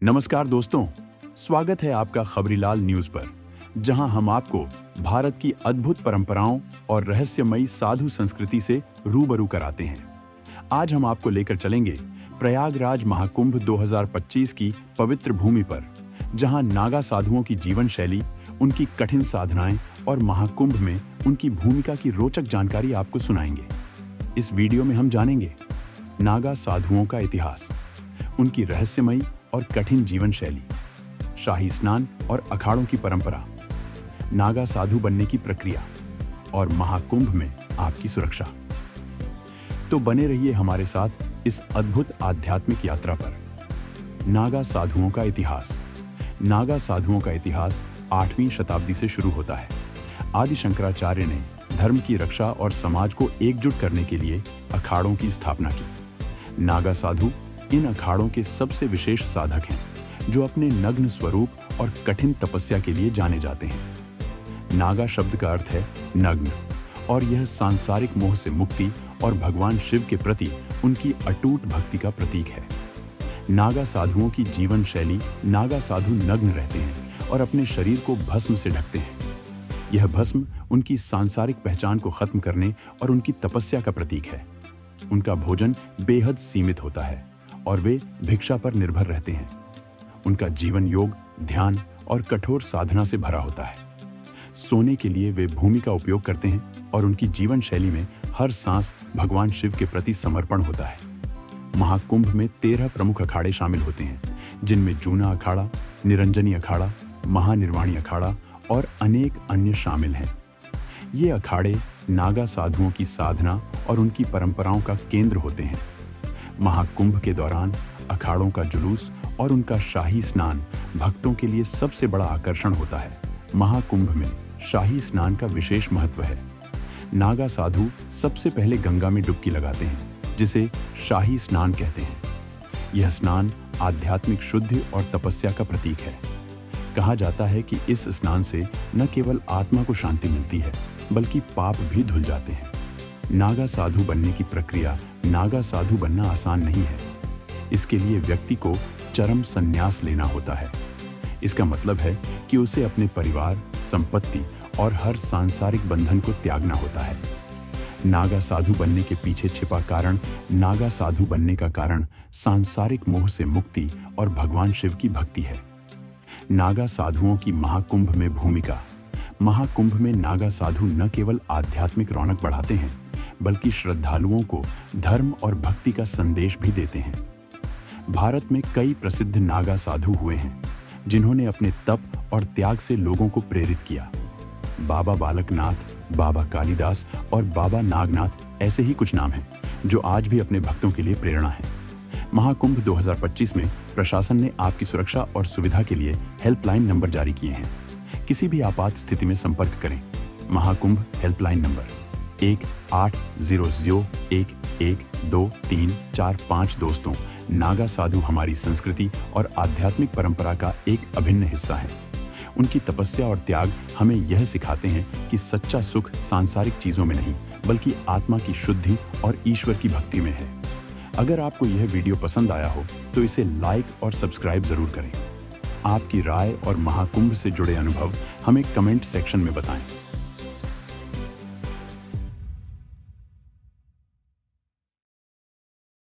नमस्कार दोस्तों, स्वागत है आपका खबरीलाल न्यूज पर, जहां हम आपको भारत की अद्भुत परंपराओं और रहस्यमयी साधु संस्कृति से रूबरू कराते हैं। आज हम आपको लेकर चलेंगे प्रयागराज महाकुंभ 2025 की पवित्र भूमि पर, जहां नागा साधुओं की जीवन शैली, उनकी कठिन साधनाएं और महाकुंभ में उनकी भूमिका की रोचक जानकारी आपको सुनाएंगे। इस वीडियो में हम जानेंगे नागा साधुओं का इतिहास, उनकी रहस्यमयी और कठिन जीवन शैली, शाही स्नान और अखाड़ों की परंपरा, नागा साधु बनने की प्रक्रिया और महाकुंभ में आपकी सुरक्षा। तो बने रहिए हमारे साथ इस अद्भुत आध्यात्मिक यात्रा पर। नागा साधुओं का इतिहास। नागा साधुओं का इतिहास 8वीं शताब्दी से शुरू होता है। आदि शंकराचार्य ने धर्म की रक्षा और समाज को एकजुट करने के लिए अखाड़ों की स्थापना की। नागा साधु इन अखाड़ों के सबसे विशेष साधक हैं, जो अपने नग्न स्वरूप और कठिन तपस्या के लिए जाने जाते हैं। नागा शब्द का अर्थ है नग्न, और यह सांसारिक मोह से मुक्ति और भगवान शिव के प्रति उनकी अटूट भक्ति का प्रतीक है। नागा साधुओं की जीवन शैली। नागा साधु नग्न रहते हैं और अपने शरीर को भस्म से ढकते हैं। यह भस्म उनकी सांसारिक पहचान को खत्म करने और उनकी तपस्या का प्रतीक है। उनका भोजन बेहद सीमित होता है और वे भिक्षा पर निर्भर रहते हैं। उनका जीवन योग, ध्यान और कठोर साधना से भरा होता है। सोने के लिए वे भूमि का उपयोग करते हैं और उनकी जीवन शैली में हर सांस भगवान शिव के प्रति समर्पण होता है। महाकुंभ में 13 प्रमुख अखाड़े शामिल होते हैं, जिनमें जूना अखाड़ा, निरंजनी अखाड़ा, महानिर्वाणी अखाड़ा और अनेक अन्य शामिल हैं। ये अखाड़े नागा साधुओं की साधना और उनकी परंपराओं का केंद्र होते हैं। महाकुंभ के दौरान अखाड़ों का जुलूस और उनका शाही स्नान भक्तों के लिए सबसे बड़ा आकर्षण होता है। महाकुंभ में शाही स्नान का विशेष महत्व है। नागा साधु सबसे पहले गंगा में डुबकी लगाते हैं, जिसे शाही स्नान कहते हैं। यह स्नान आध्यात्मिक शुद्धि और तपस्या का प्रतीक है। कहा जाता है कि इस स्नान से न केवल आत्मा को शांति मिलती है, बल्कि पाप भी धुल जाते हैं। नागा साधु बनने की प्रक्रिया। नागा साधु बनना आसान नहीं है। इसके लिए व्यक्ति को चरम संन्यास लेना होता है। इसका मतलब है कि उसे अपने परिवार, संपत्ति और हर सांसारिक बंधन को त्यागना होता है। नागा साधु बनने के पीछे छिपा कारण। नागा साधु बनने का कारण सांसारिक मोह से मुक्ति और भगवान शिव की भक्ति है। नागा साधुओं की महाकुंभ में भूमिका। महाकुंभ में नागा साधु न केवल आध्यात्मिक रौनक बढ़ाते हैं, बल्कि श्रद्धालुओं को धर्म और भक्ति का संदेश भी देते हैं। भारत में कई प्रसिद्ध नागा साधु हुए हैं, जिन्होंने अपने तप और त्याग से लोगों को प्रेरित किया। बाबा बालकनाथ, बाबा कालिदास और बाबा नागनाथ ऐसे ही कुछ नाम हैं, जो आज भी अपने भक्तों के लिए प्रेरणा हैं। महाकुंभ 2025 में प्रशासन ने आपकी सुरक्षा और सुविधा के लिए हेल्पलाइन नंबर जारी किए हैं। किसी भी आपात स्थिति में संपर्क करें। Mahakumbh helpline number 1800112345। दोस्तों, नागा साधु हमारी संस्कृति और आध्यात्मिक परंपरा का एक अभिन्न हिस्सा है। उनकी तपस्या और त्याग हमें यह सिखाते हैं कि सच्चा सुख सांसारिक चीजों में नहीं, बल्कि आत्मा की शुद्धि और ईश्वर की भक्ति में है। अगर आपको यह वीडियो पसंद आया हो तो इसे लाइक और सब्सक्राइब जरूर करें। आपकी राय और महाकुंभ से जुड़े अनुभव हमें कमेंट सेक्शन में बताएं।